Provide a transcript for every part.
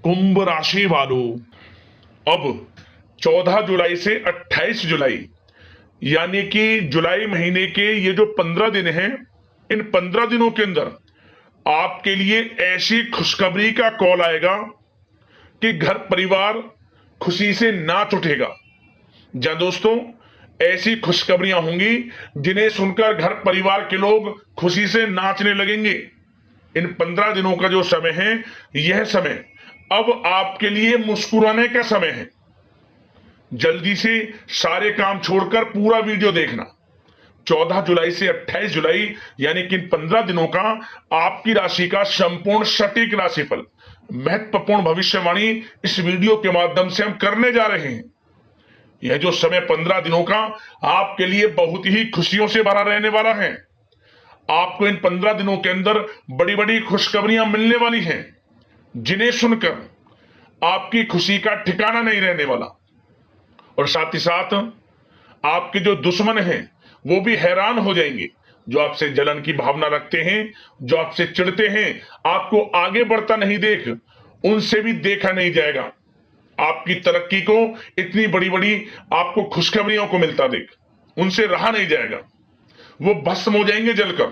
कुंभ राशि वालों, अब 14 जुलाई से 28 जुलाई यानी कि जुलाई महीने के ये जो 15 दिन हैं, इन 15 दिनों के अंदर आपके लिए ऐसी खुशखबरी का कॉल आएगा कि घर परिवार खुशी से नाच उठेगा। जहां दोस्तों, ऐसी खुशखबरियां होंगी जिन्हें सुनकर घर परिवार के लोग खुशी से नाचने लगेंगे। इन 15 दिनों का जो समय है, यह समय अब आपके लिए मुस्कुराने का समय है। जल्दी से सारे काम छोड़कर पूरा वीडियो देखना। 14 जुलाई से 28 जुलाई यानी कि इन 15 दिनों का आपकी राशि का संपूर्ण सटीक राशिफल, महत्वपूर्ण भविष्यवाणी इस वीडियो के माध्यम से हम करने जा रहे हैं। यह जो समय 15 दिनों का आपके लिए बहुत ही खुशियों से भरा रहने वाला है। आपको इन 15 दिनों के अंदर बड़ी बड़ी खुशखबरियां मिलने वाली हैं, जिन्हें सुनकर आपकी खुशी का ठिकाना नहीं रहने वाला। और साथ ही साथ आपके जो दुश्मन हैं वो भी हैरान हो जाएंगे। जो आपसे जलन की भावना रखते हैं, जो आपसे चिढ़ते हैं, आपको आगे बढ़ता नहीं देख उनसे भी देखा नहीं जाएगा। आपकी तरक्की को इतनी बड़ी बड़ी आपको खुशखबरियों को मिलता देख उनसे रहा नहीं जाएगा। वो भस्म हो जाएंगे जलकर।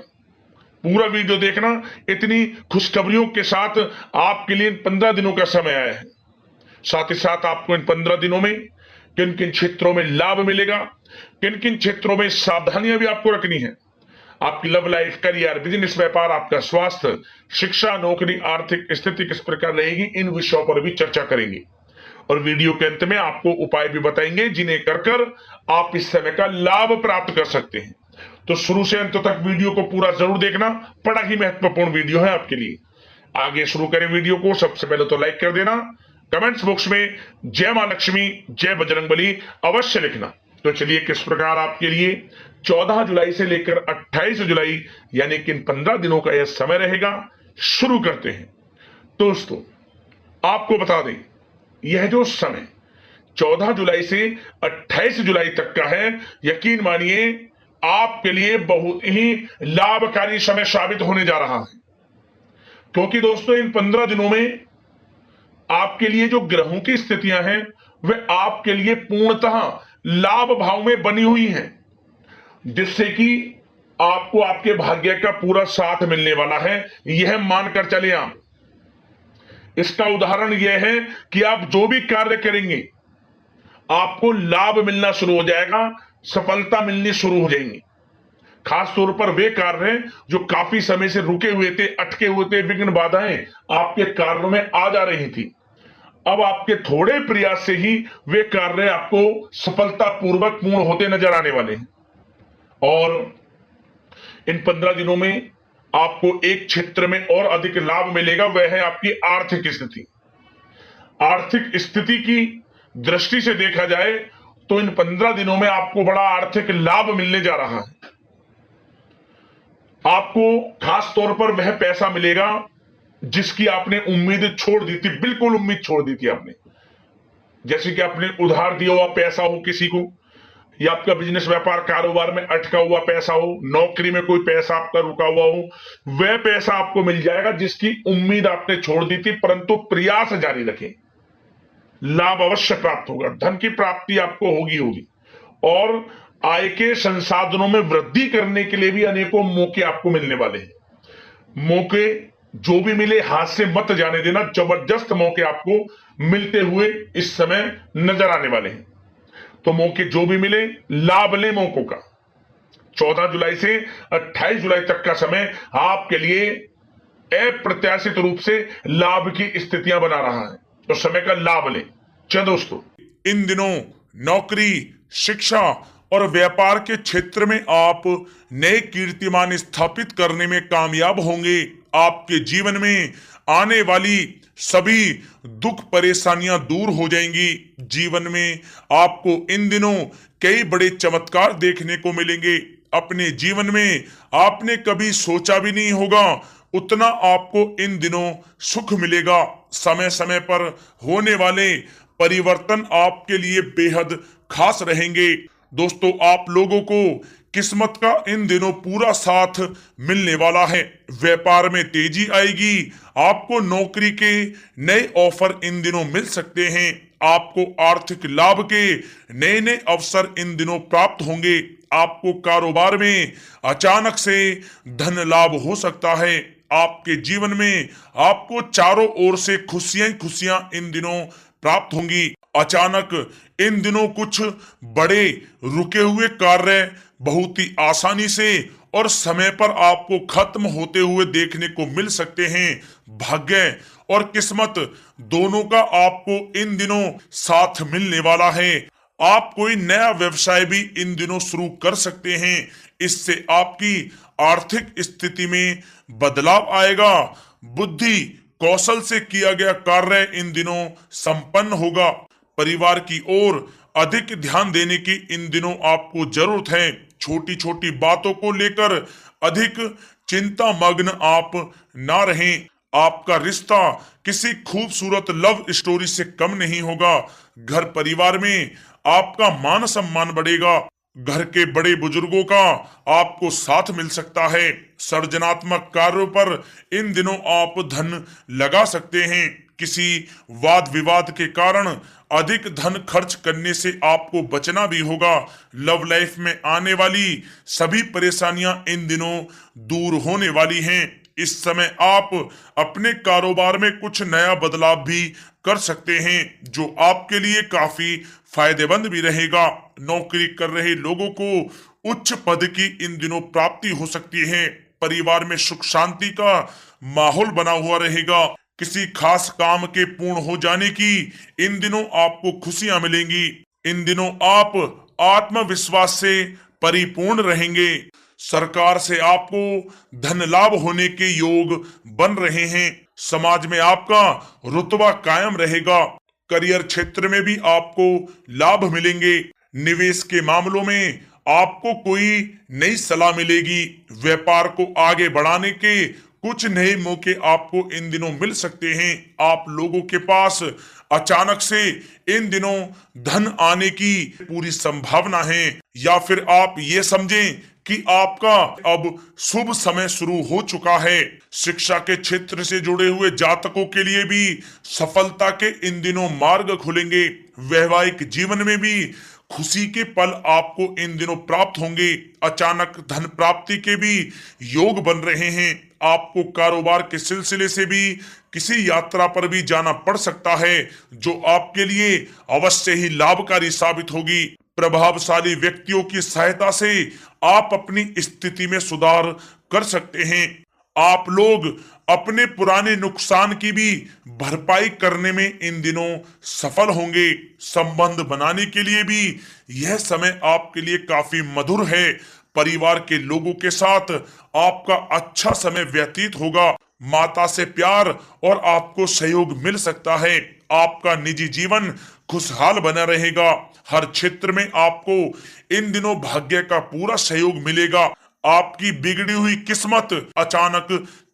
पूरा वीडियो देखना। इतनी खुशखबरियों के साथ आपके लिए 15 दिनों का समय आया है। साथ ही साथ आपको इन 15 दिनों में किन किन क्षेत्रों में लाभ मिलेगा, किन किन क्षेत्रों में सावधानियां भी आपको रखनी है। आपकी लव लाइफ, करियर, बिजनेस, व्यापार, आपका स्वास्थ्य, शिक्षा, नौकरी, आर्थिक स्थिति किस प्रकार रहेगी, इन विषयों पर भी चर्चा करेंगे। और वीडियो के अंत में आपको उपाय भी बताएंगे जिन्हें कर आप इस समय का लाभ प्राप्त कर सकते हैं। तो शुरू से अंत तक वीडियो को पूरा जरूर देखना। बड़ा ही महत्वपूर्ण वीडियो है आपके लिए। आगे शुरू करें वीडियो को। सबसे पहले तो लाइक कर देना। कमेंट्स बॉक्स में जय मां लक्ष्मी, जय बजरंगबली अवश्य लिखना। तो चलिए किस प्रकार आपके लिए 14 जुलाई से लेकर 28 जुलाई यानी कि इन 15 दिनों का यह समय रहेगा, शुरू करते हैं। दोस्तों, आपको बता दें, यह जो समय 14 जुलाई से 28 जुलाई तक का है, यकीन मानिए आपके लिए बहुत ही लाभकारी समय साबित होने जा रहा है। क्योंकि दोस्तों, इन 15 दिनों में आपके लिए जो ग्रहों की स्थितियां हैं वे आपके लिए पूर्णतः लाभ भाव में बनी हुई हैं, जिससे कि आपको आपके भाग्य का पूरा साथ मिलने वाला है, यह मानकर चले आप। इसका उदाहरण यह है कि आप जो भी कार्य करेंगे आपको लाभ मिलना शुरू हो जाएगा, सफलता मिलनी शुरू हो जाएंगी। खास तौर पर वे कार्य जो काफी समय से रुके हुए थे, अटके हुए थे, विघ्न बाधाएं आपके कार्यों में आ जा रही थी, अब आपके थोड़े प्रयास से ही वे कार्य आपको सफलतापूर्वक पूर्ण होते नजर आने वाले हैं। और इन 15 दिनों में आपको एक क्षेत्र में और अधिक लाभ मिलेगा, वह है आपकी आर्थिक स्थिति। आर्थिक स्थिति की दृष्टि से देखा जाए तो इन 15 दिनों में आपको बड़ा आर्थिक लाभ मिलने जा रहा है। आपको खास तौर पर वह पैसा मिलेगा जिसकी आपने उम्मीद छोड़ दी थी, बिल्कुल उम्मीद छोड़ दी थी आपने। जैसे कि आपने उधार दिया हुआ पैसा हो किसी को, या आपका बिजनेस, व्यापार, कारोबार में अटका हुआ पैसा हो, नौकरी में कोई पैसा आपका रुका हुआ हो, वह पैसा आपको मिल जाएगा जिसकी उम्मीद आपने छोड़ दी थी। परंतु प्रयास जारी रखें, लाभ अवश्य प्राप्त होगा। धन की प्राप्ति आपको होगी। और आय के संसाधनों में वृद्धि करने के लिए भी अनेकों मौके आपको मिलने वाले हैं। मौके जो भी मिले हाथ से मत जाने देना। जबरदस्त मौके आपको मिलते हुए इस समय नजर आने वाले हैं। तो मौके जो भी मिले, लाभ लें मौकों का। 14 जुलाई से 28 जुलाई तक का समय आपके लिए अप्रत्याशित रूप से लाभ की स्थितियां बना रहा है, तो समय का लाभ लें। चलो दोस्तों, इन दिनों नौकरी, शिक्षा और व्यापार के क्षेत्र में आप नए कीर्तिमान स्थापित करने में कामयाब होंगे। आपके जीवन में आने वाली सभी दुख परेशानियां दूर हो जाएंगी। जीवन में आपको इन दिनों कई बड़े चमत्कार देखने को मिलेंगे। अपने जीवन में आपने कभी सोचा भी नहीं होगा उतना आपको इन दिनों सुख मिलेगा। समय समय पर होने वाले परिवर्तन आपके लिए बेहद खास रहेंगे। दोस्तों, आप लोगों को किस्मत का इन दिनों पूरा साथ मिलने वाला है। व्यापार में तेजी आएगी। आपको नौकरी के नए ऑफर इन दिनों मिल सकते हैं। आपको आर्थिक लाभ के नए नए अवसर इन दिनों प्राप्त होंगे। आपको कारोबार में अचानक से धन लाभ हो सकता है। आपके जीवन में आपको चारों ओर से खुशियां खुशियां इन दिनों प्राप्त होंगी। अचानक इन दिनों कुछ बड़े रुके हुए कार्य बहुत ही आसानी से और समय पर आपको खत्म होते हुए देखने को मिल सकते हैं। भाग्य और किस्मत दोनों का आपको इन दिनों साथ मिलने वाला है। आप कोई नया व्यवसाय भी इन दिनों शुरू कर सकते हैं। इससे आपकी आर्थिक स्थिति में बदलाव आएगा। बुद्धि कौशल से किया गया कार्य इन दिनों संपन्न होगा। परिवार की ओर अधिक ध्यान देने की इन दिनों आपको जरूरत है। छोटी छोटी बातों को लेकर अधिक चिंता मग्न आप ना रहें। आपका रिश्ता किसी खूबसूरत लव स्टोरी से कम नहीं होगा। घर परिवार में आपका मान सम्मान बढ़ेगा। घर के बड़े बुजुर्गों का आपको साथ मिल सकता है। सृजनात्मक कार्यों पर इन दिनों आप धन लगा सकते हैं। किसी वाद विवाद के कारण अधिक धन खर्च करने से आपको बचना भी होगा। लव लाइफ में आने वाली सभी परेशानियां इन दिनों दूर होने वाली हैं। इस समय आप अपने कारोबार में कुछ नया बदलाव भी कर सकते हैं जो आपके लिए काफी फायदेमंद भी रहेगा। नौकरी कर रहे लोगों को उच्च पद की इन दिनों प्राप्ति हो सकती है। परिवार में सुख शांति का माहौल बना हुआ रहेगा। किसी खास काम के पूर्ण हो जाने की इन दिनों आपको खुशियां मिलेंगी। इन दिनों आप आत्मविश्वास से परिपूर्ण रहेंगे। सरकार से आपको धन लाभ होने के योग बन रहे हैं। समाज में आपका रुतबा कायम रहेगा। करियर क्षेत्र में भी आपको लाभ मिलेंगे। निवेश के मामलों में आपको कोई नई सलाह मिलेगी। व्यापार को आगे बढ़ाने के कुछ नए मौके आपको इन दिनों मिल सकते हैं। आप लोगों के पास अचानक से इन दिनों धन आने की पूरी संभावना है। या फिर आप ये समझें कि आपका अब शुभ समय शुरू हो चुका है। शिक्षा के क्षेत्र से जुड़े हुए जातकों के लिए भी सफलता के इन दिनों मार्ग खुलेंगे। वैवाहिक जीवन में भी खुशी के पल आपको इन दिनों प्राप्त होंगे। अचानक धन प्राप्ति के भी योग बन रहे हैं। आपको कारोबार के सिलसिले से भी किसी यात्रा पर भी जाना पड़ सकता है जो आपके लिए अवश्य ही लाभकारी साबित होगी। प्रभावशाली व्यक्तियों की सहायता से आप अपनी स्थिति में सुधार कर सकते हैं। आप लोग अपने पुराने नुकसान की भी भरपाई करने में इन दिनों सफल होंगे। संबंध बनाने के लिए भी यह समय आपके लिए काफी मधुर है। परिवार के लोगों के साथ आपका अच्छा समय व्यतीत होगा। माता से प्यार और आपको सहयोग मिल सकता है। आपका निजी जीवन खुशहाल बना रहेगा। हर क्षेत्र में आपको इन दिनों भाग्य का पूरा सहयोग मिलेगा। आपकी बिगड़ी हुई किस्मत अचानक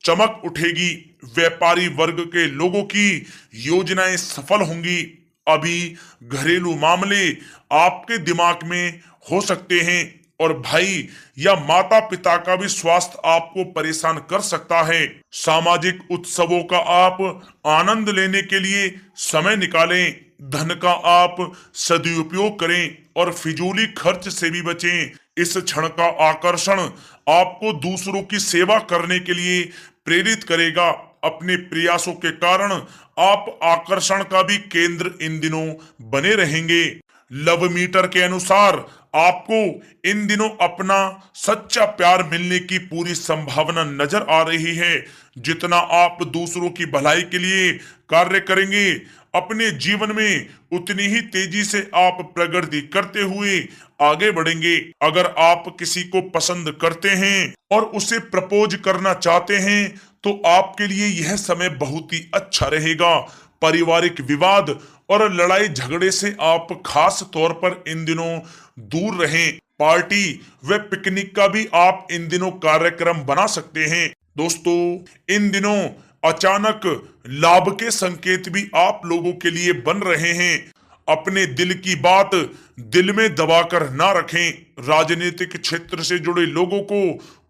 चमक उठेगी। व्यापारी वर्ग के लोगों की योजनाएं सफल होंगी। अभी घरेलू मामले आपके दिमाग में हो सकते हैं और भाई या माता पिता का भी स्वास्थ्य आपको परेशान कर सकता है। सामाजिक उत्सवों का आप आनंद लेने के लिए समय निकालें। धन का आप सदुपयोग करें और फिजूली खर्च से भी बचें। इस क्षण का आकर्षण आपको दूसरों की सेवा करने के लिए प्रेरित करेगा। अपने प्रयासों के कारण आप आकर्षण का भी केंद्र इन दिनों बने रहेंगे। लव मीटर के अनुसार आपको इन दिनों अपना सच्चा प्यार मिलने की पूरी संभावना नजर आ रही है। जितना आप दूसरों की भलाई के लिए कार्य करेंगे अपने जीवन में उतनी ही तेजी से आप प्रगति करते हुए आगे बढ़ेंगे। अगर आप किसी को पसंद करते हैं और उसे प्रपोज करना चाहते हैं तो आपके लिए यह समय बहुत ही अच्छा रहेगा। पारिवारिक विवाद और लड़ाई झगड़े से आप खास तौर पर इन दिनों दूर रहें। पार्टी व पिकनिक का भी आप इन दिनों कार्यक्रम बना सकते हैं। दोस्तों, इन दिनों अचानक लाभ के संकेत भी आप लोगों के लिए बन रहे हैं। अपने दिल की बात दिल में दबाकर ना रखें। राजनीतिक क्षेत्र से जुड़े लोगों को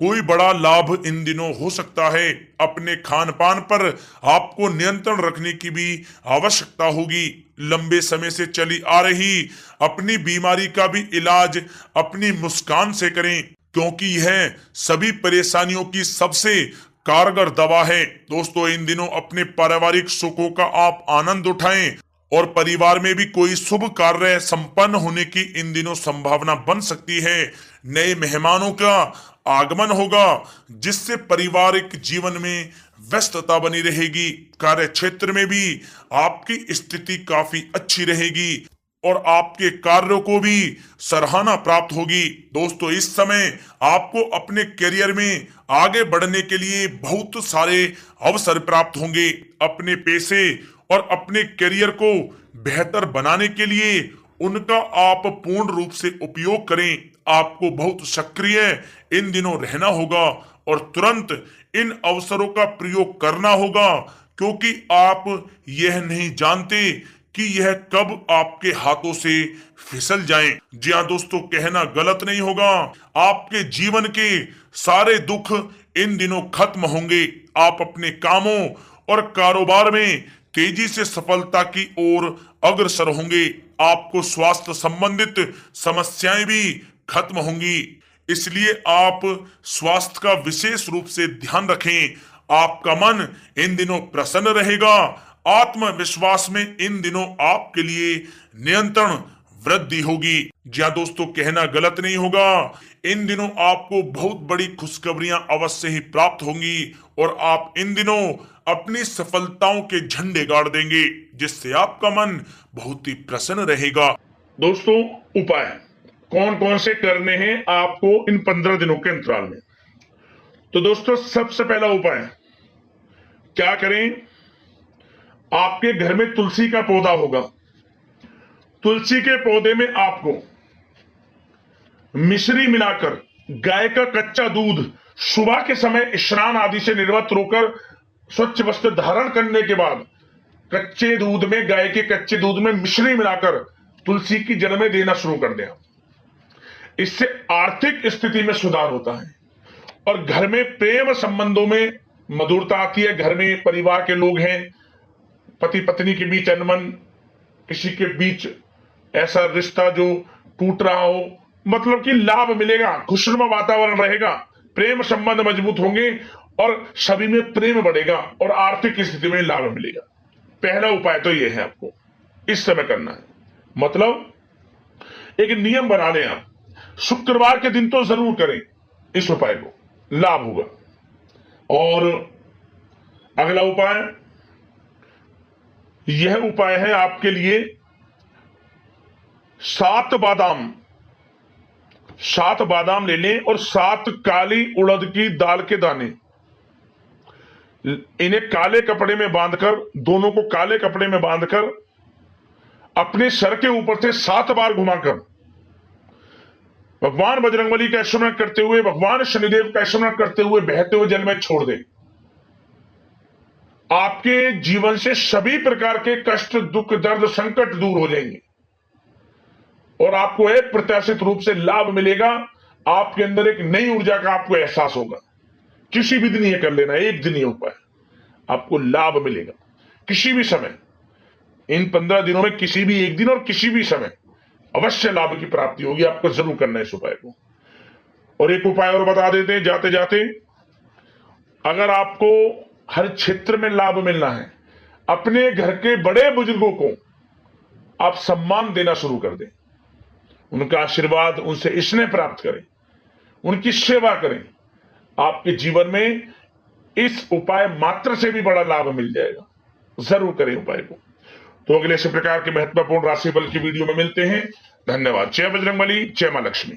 कोई बड़ा लाभ इन दिनों हो सकता है। अपने खान पान पर आपको नियंत्रण रखने की भी आवश्यकता होगी। लंबे समय से चली आ रही अपनी बीमारी का भी इलाज अपनी मुस्कान से करें, क्योंकि यह सभी परेशानियों की सबसे कारगर दवा है। दोस्तों, इन दिनों अपने पारिवारिक सुखों का आप आनंद उठाएं और परिवार में भी कोई शुभ कार्य संपन्न होने की इन दिनों संभावना बन सकती है। नए मेहमानों का आगमन होगा, जिससे पारिवारिक जीवन में व्यस्तता बनी रहेगी। कार्य क्षेत्र में भी आपकी स्थिति काफी अच्छी रहेगी और आपके कार्यों को भी सराहना प्राप्त होगी। दोस्तों, इस समय आपको अपने करियर में आगे बढ़ने के लिए बहुत सारे अवसर प्राप्त होंगे। अपने पैसे और अपने करियर को बेहतर बनाने के लिए उनका आप पूर्ण रूप से उपयोग करें। आपको बहुत सक्रिय इन दिनों रहना होगा और तुरंत इन अवसरों का प्रयोग करना होगा, क्योंकि आप यह नहीं जानते कि यह कब आपके हाथों से फिसल जाएं। जी हाँ दोस्तों, कहना गलत नहीं होगा। आपके जीवन के सारे दुख इन दिनों खत्म होंगे। आप अपने कामों और कारोबार में तेजी से सफलता की ओर अग्रसर होंगे। आपको स्वास्थ्य संबंधित समस्याएं भी खत्म होंगी, इसलिए आप स्वास्थ्य का विशेष रूप से ध्यान रखें। आपका मन इन दिनों प्रसन्न रहेगा। आत्मविश्वास में इन दिनों आपके लिए नियंत्रण वृद्धि होगी। जी हाँ दोस्तों, कहना गलत नहीं होगा। इन दिनों आपको बहुत बड़ी खुशखबरियां अवश्य ही प्राप्त होंगी और आप इन दिनों अपनी सफलताओं के झंडे गाड़ देंगे, जिससे आपका मन बहुत ही प्रसन्न रहेगा। दोस्तों, उपाय कौन कौन से करने हैं आपको इन 15 दिनों के अंतराल में? तो दोस्तों, सबसे पहला उपाय क्या करें? आपके घर में तुलसी का पौधा होगा। तुलसी के पौधे में आपको मिश्री मिलाकर गाय का कच्चा दूध सुबह के समय स्नान आदि से निर्वत होकर स्वच्छ वस्त्र धारण करने के बाद कच्चे दूध में, गाय के कच्चे दूध में मिश्री मिलाकर तुलसी की जल में देना शुरू कर दें। इससे आर्थिक स्थिति में सुधार होता है और घर में प्रेम संबंधों में मधुरता आती है। घर में परिवार के लोग हैं, पति पत्नी के बीच अनबन, किसी के बीच ऐसा रिश्ता जो टूट रहा हो, मतलब कि लाभ मिलेगा, खुशनुमा वातावरण रहेगा, प्रेम संबंध मजबूत होंगे और सभी में प्रेम बढ़ेगा और आर्थिक स्थिति में लाभ मिलेगा। पहला उपाय तो यह है, आपको इस समय करना है। मतलब एक नियम बना लें आप, शुक्रवार के दिन तो जरूर करें इस उपाय को, लाभ होगा। और अगला उपाय, यह उपाय है आपके लिए 7 बादाम ले लें और 7 काली उड़द की दाल के दाने, इन्हें काले कपड़े में बांधकर, दोनों को काले कपड़े में बांधकर अपने सर के ऊपर से 7 बार घुमाकर भगवान बजरंगबली का स्मरण करते हुए, भगवान शनिदेव का स्मरण करते हुए बहते हुए जल में छोड़ दें। आपके जीवन से सभी प्रकार के कष्ट, दुख, दर्द, संकट दूर हो जाएंगे और आपको एक प्रत्याशित रूप से लाभ मिलेगा। आपके अंदर एक नई ऊर्जा का आपको एहसास होगा। किसी भी दिन ये कर लेना, एक दिन ये उपाय, आपको लाभ मिलेगा किसी भी समय। इन 15 दिनों में किसी भी एक दिन और किसी भी समय अवश्य लाभ की प्राप्ति होगी। आपको जरूर करना है इस उपाय को। और एक उपाय और बता देते हैं जाते जाते, अगर आपको हर क्षेत्र में लाभ मिलना है, अपने घर के बड़े बुजुर्गों को आप सम्मान देना शुरू कर दें, उनका आशीर्वाद, उनसे स्नेह प्राप्त करें, उनकी सेवा करें। आपके जीवन में इस उपाय मात्र से भी बड़ा लाभ मिल जाएगा। जरूर करें उपाय को। तो अगले इसी प्रकार के महत्वपूर्ण राशि बल की वीडियो में मिलते हैं। धन्यवाद। जय बजरंगबली, जय मां लक्ष्मी।